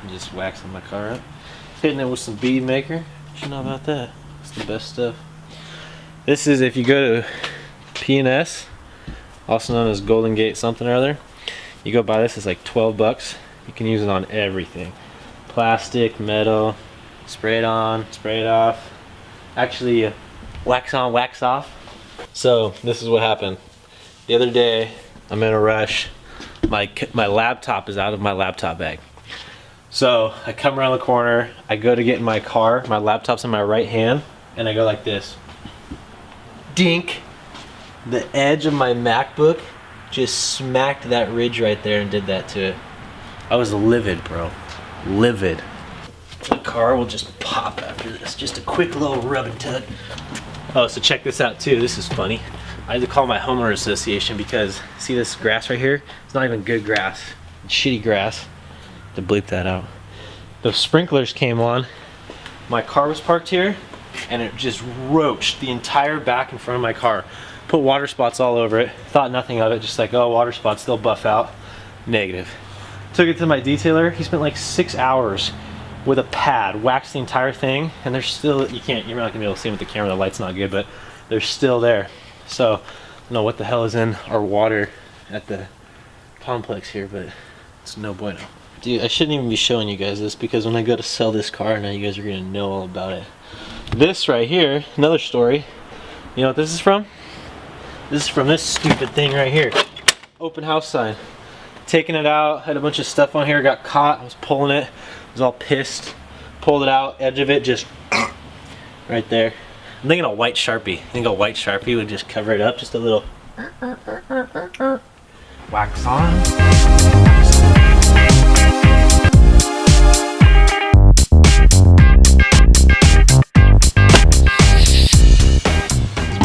I'm just waxing my car up. Hitting it with some bead maker. What you know about that? It's the best stuff. This is if you go to P&S, also known as Golden Gate something or other. You go buy this, it's like 12 bucks. You can use it on everything. Plastic, metal, spray it on, spray it off. Actually, wax on, wax off. So this is what happened. The other day, I'm in a rush. My laptop is out of my laptop bag. So I come around the corner, I go to get in my car, my laptop's in my right hand, and I go like this. Dink! The edge of my MacBook just smacked that ridge right there and did that to it. I was livid, bro. Livid. The car will just pop after this. Just a quick little rub and tug. Oh, so check this out too. This is funny. I had to call my homeowner association because see this grass right here? It's not even good grass. It's shitty grass. To bleep that out. The sprinklers came on. My car was parked here and it just roached the entire back in front of my car. Put water spots all over it. Thought nothing of it. Just like, oh, water spots, they'll buff out. Negative. Took it to my detailer. He spent like 6 hours with a pad, waxed the entire thing, and they're still, you're not gonna be able to see them with the camera, the light's not good, but they're still there. So, I don't know what the hell is in our water at the complex here, but it's no bueno. Dude, I shouldn't even be showing you guys this because when I go to sell this car, now you guys are gonna know all about it. This right here, another story. You know what this is from? This is from this stupid thing right here. Open house sign. Taking it out, had a bunch of stuff on here, got caught, I was pulling it, was all pissed. Pulled it out, edge of it just right there. I'm thinking a white Sharpie. I think a white Sharpie would just cover it up, just a little wax on.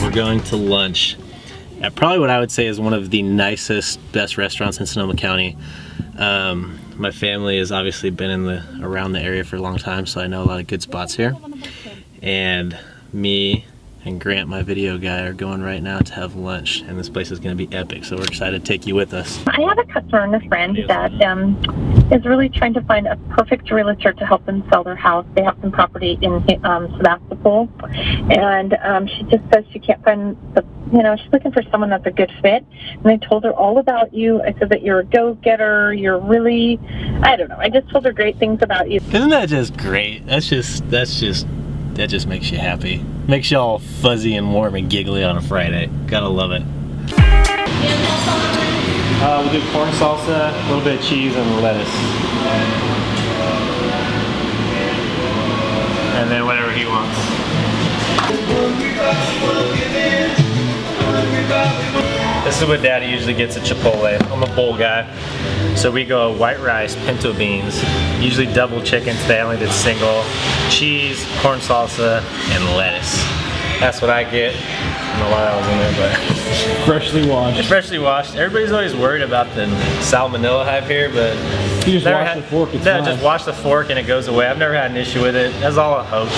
We're going to lunch at probably what I would say is one of the nicest, best restaurants in Sonoma County. My family has obviously been around the area for a long time, so I know a lot of good spots here. And me and Grant, my video guy, are going right now to have lunch, and this place is going to be epic, so we're excited to take you with us. I have a customer and a friend that is really trying to find a perfect realtor to help them sell their house. They have some property in Sebastopol, and she just says she can't find she's looking for someone that's a good fit. And I told her all about you. I said that you're a go-getter. You're really, I don't know. I just told her great things about you. Isn't that just great? That just makes you happy. Makes you all fuzzy and warm and giggly on a Friday. Gotta love it. We'll do corn salsa, a little bit of cheese, and lettuce. And then whatever he wants. This is what Daddy usually gets at Chipotle. I'm a bowl guy. So we go white rice, pinto beans, usually double chicken. Today I only did single. Cheese, corn salsa, and lettuce. That's what I get. I don't know why that was in there, but freshly washed. It's freshly washed. Everybody's always worried about the salmonella hive here, but you just wash the fork. It's fine. Just wash the fork and it goes away. I've never had an issue with it. That's all a hoax.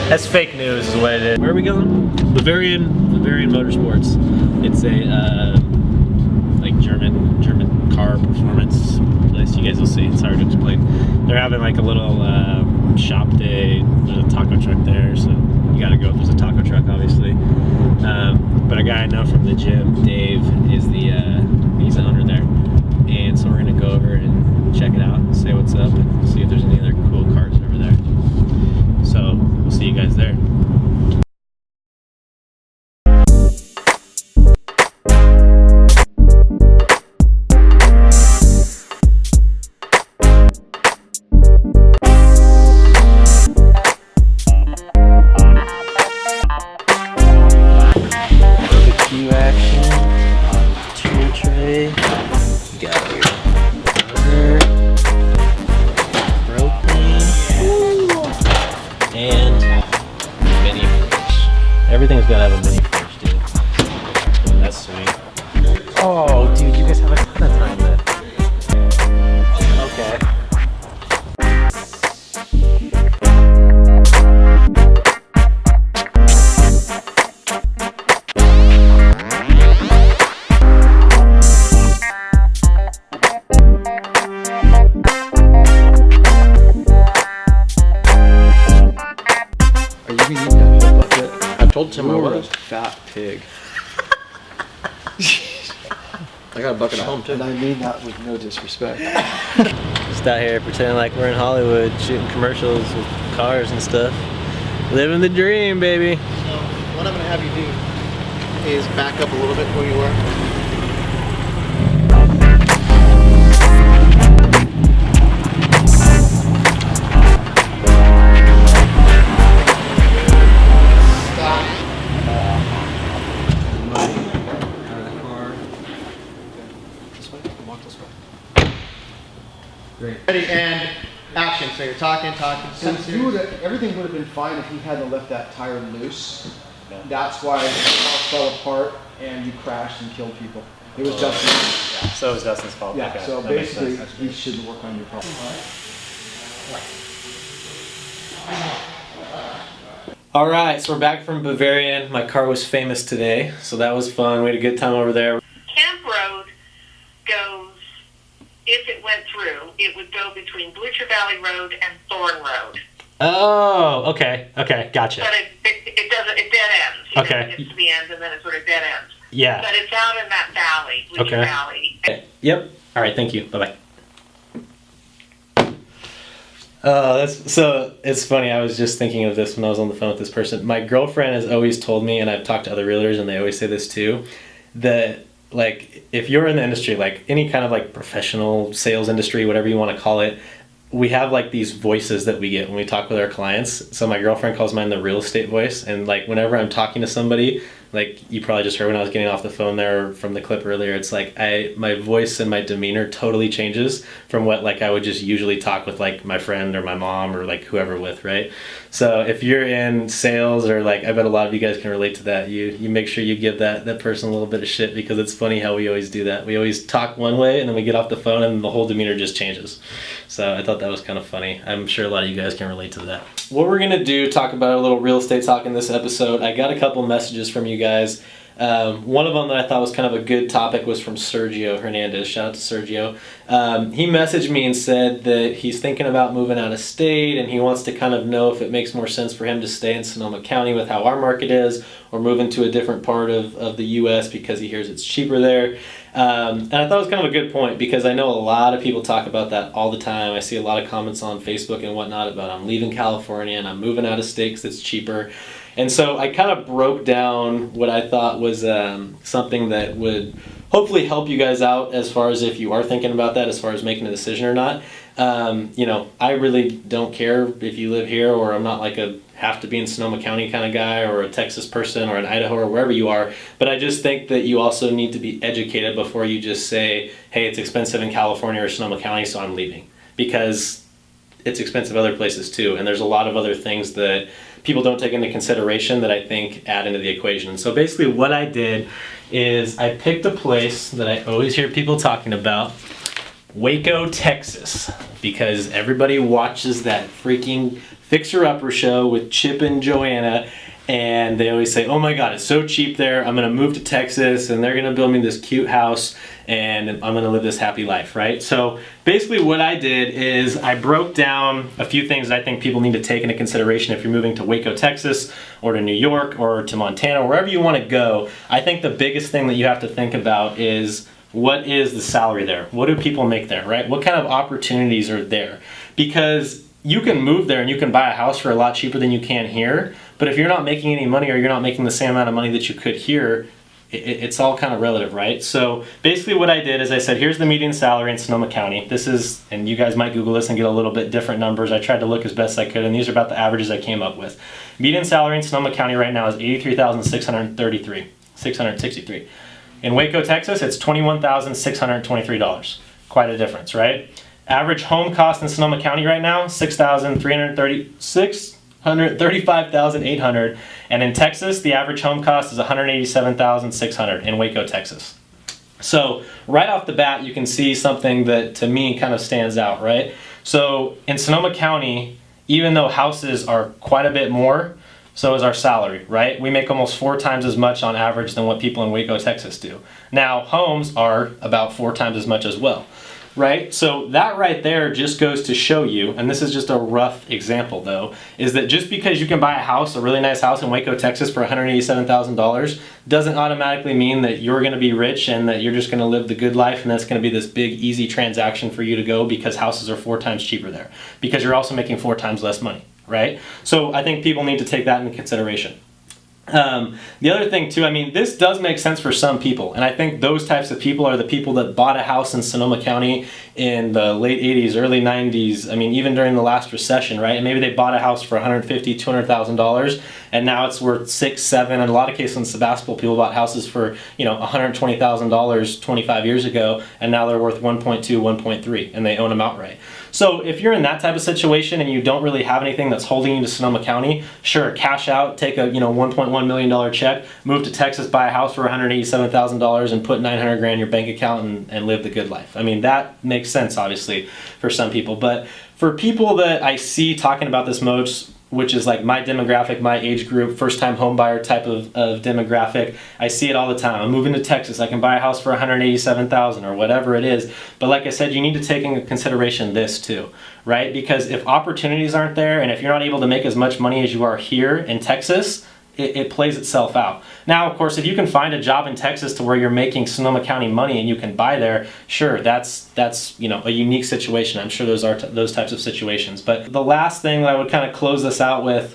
That's fake news, is what it is. Where are we going? Bavarian Motorsports. It's a like German car performance place. You guys will see. It's hard to explain. They're having like a little shop day. There's a taco truck there, so you gotta go if there's a taco truck, obviously. But a guy I know from the gym, Dave, is he's the owner there, and so we're gonna go over and check it out, say what's up, and see if there's any other cool cars over there. So we'll see you guys there. told Tim I was. Fat pig. I got a bucket at home too. And I mean that with no disrespect. Just out here pretending like we're in Hollywood, shooting commercials with cars and stuff. Living the dream, baby. So what I'm gonna have you do is back up a little bit where you were. Ready and action. So you're talking. Everything would have been fine if he hadn't left that tire loose. That's why the house fell apart and you crashed and killed people. It was Dustin's. Yeah. So it was Dustin's fault. Yeah, okay. so That makes basically sense. he shouldn't work on your problem. All right, so we're back from Bavarian. My car was famous today, so that was fun. We had a good time over there. Camp Road goes, if it went through, it would go between Blucher Valley Road and Thorn Road. Oh, okay, gotcha. But it doesn't, it dead ends. You Okay. know, it gets to the end and then it sort of dead ends. Yeah. But it's out in that valley, Blucher Okay. Valley. Yep. All right, thank you. Bye-bye. So it's funny. I was just thinking of this when I was on the phone with this person. My girlfriend has always told me, and I've talked to other realtors, and they always say this too, that like if you're in the industry, like any kind of like professional sales industry, whatever you want to call it, we have like these voices that we get when we talk with our clients. So my girlfriend calls mine the real estate voice, and like whenever I'm talking to somebody, like you probably just heard when I was getting off the phone there from the clip earlier, it's like my voice and my demeanor totally changes from what like I would just usually talk with like my friend or my mom or like whoever with, right? So if you're in sales or like, I bet a lot of you guys can relate to that. You make sure you give that person a little bit of shit, because it's funny how we always do that. We always talk one way and then we get off the phone and the whole demeanor just changes. So I thought that was kind of funny. I'm sure a lot of you guys can relate to that. What we're gonna do, talk about a little real estate talk in this episode. I got a couple messages from you guys. One of them that I thought was kind of a good topic was from Sergio Hernandez. Shout out to Sergio. He messaged me and said that he's thinking about moving out of state and he wants to kind of know if it makes more sense for him to stay in Sonoma County with how our market is, or move into a different part of the U.S. because he hears it's cheaper there. And I thought it was kind of a good point, because I know a lot of people talk about that all the time. I see a lot of comments on Facebook and whatnot about I'm leaving California and I'm moving out of state because it's cheaper. And so I kind of broke down what I thought was something that would hopefully help you guys out as far as if you are thinking about that, as far as making a decision or not. I really don't care if you live here, or I'm not like a have to be in Sonoma County kind of guy, or a Texas person, or an Idaho, or wherever you are. But I just think that you also need to be educated before you just say, hey, it's expensive in California or Sonoma County, so I'm leaving. Because it's expensive other places too, and there's a lot of other things that people don't take into consideration that I think add into the equation. And so basically what I did is I picked a place that I always hear people talking about, Waco, Texas, because everybody watches that freaking Fixer Upper show with Chip and Joanna, and they always say, oh my God, it's so cheap there, I'm gonna move to Texas and they're gonna build me this cute house and I'm gonna live this happy life, right? So basically what I did is I broke down a few things that I think people need to take into consideration if you're moving to Waco, Texas, or to New York, or to Montana, wherever you wanna go. I think the biggest thing that you have to think about is, what is the salary there? What do people make there, right? What kind of opportunities are there? Because you can move there and you can buy a house for a lot cheaper than you can here, but if you're not making any money, or you're not making the same amount of money that you could here, it's all kind of relative, right? So basically what I did is I said, here's the median salary in Sonoma County. This is, and you guys might Google this and get a little bit different numbers. I tried to look as best I could, and these are about the averages I came up with. Median salary in Sonoma County right now is $83,663. In Waco, Texas, it's $21,623. Quite a difference, right? Average home cost in Sonoma County right now, $635,800, and in Texas, the average home cost is $187,600 in Waco, Texas. So right off the bat, you can see something that to me kind of stands out, right? So in Sonoma County, even though houses are quite a bit more, so is our salary, right? We make almost 4 times as much on average than what people in Waco, Texas do. Now, homes are about 4 times as much as well. right? So that right there just goes to show you, and this is just a rough example though, is that just because you can buy a house, a really nice house in Waco, Texas for $187,000 doesn't automatically mean that you're gonna be rich and that you're just gonna live the good life and that's gonna be this big easy transaction for you to go because houses are 4 times cheaper there. Because you're also making 4 times less money, right? So I think people need to take that into consideration. The other thing too, I mean, this does make sense for some people, and I think those types of people are the people that bought a house in Sonoma County in the late 80s, early 90s, I mean, even during the last recession, right? And maybe they bought a house for $150,000, $200,000, and now it's worth 6, 7, in a lot of cases in Sebastopol, people bought houses for, you know, $120,000 25 years ago, and now they're worth 1.2, 1.3, and they own them outright. So if you're in that type of situation and you don't really have anything that's holding you to Sonoma County, sure, cash out, take a, you know, $1.1 million check, move to Texas, buy a house for $187,000 and put 900 grand in your bank account and live the good life. I mean, that makes sense, obviously, for some people. But for people that I see talking about this most, which is like my demographic, my age group, first time home buyer type of demographic, I see it all the time. I'm moving to Texas, I can buy a house for $187,000 or whatever it is. But like I said, you need to take into consideration this too, right? Because if opportunities aren't there and if you're not able to make as much money as you are here in Texas, it plays itself out. Now, of course, if you can find a job in Texas to where you're making Sonoma County money and you can buy there, sure, that's you know, a unique situation. I'm sure those are those types of situations. But the last thing that I would kind of close this out with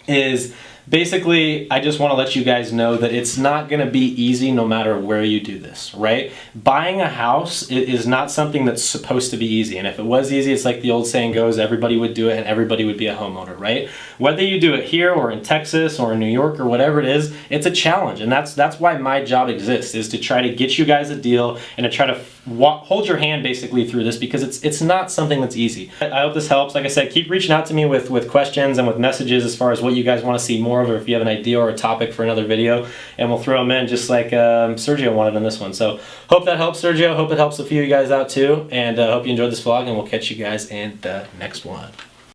is basically, I just want to let you guys know that it's not going to be easy no matter where you do this, right? Buying a house is not something that's supposed to be easy. And if it was easy, it's like the old saying goes, everybody would do it and everybody would be a homeowner, right? Whether you do it here or in Texas or in New York or whatever it is, it's a challenge. And that's why my job exists, is to try to get you guys a deal and to try to hold your hand basically through this, because it's not something that's easy. I hope this helps. Like I said, keep reaching out to me with questions and with messages as far as what you guys want to see more of, or if you have an idea or a topic for another video, and we'll throw them in just like Sergio wanted in this one. So hope that helps, Sergio. Hope it helps a few of you guys out too, and hope you enjoyed this vlog, and we'll catch you guys in the next one.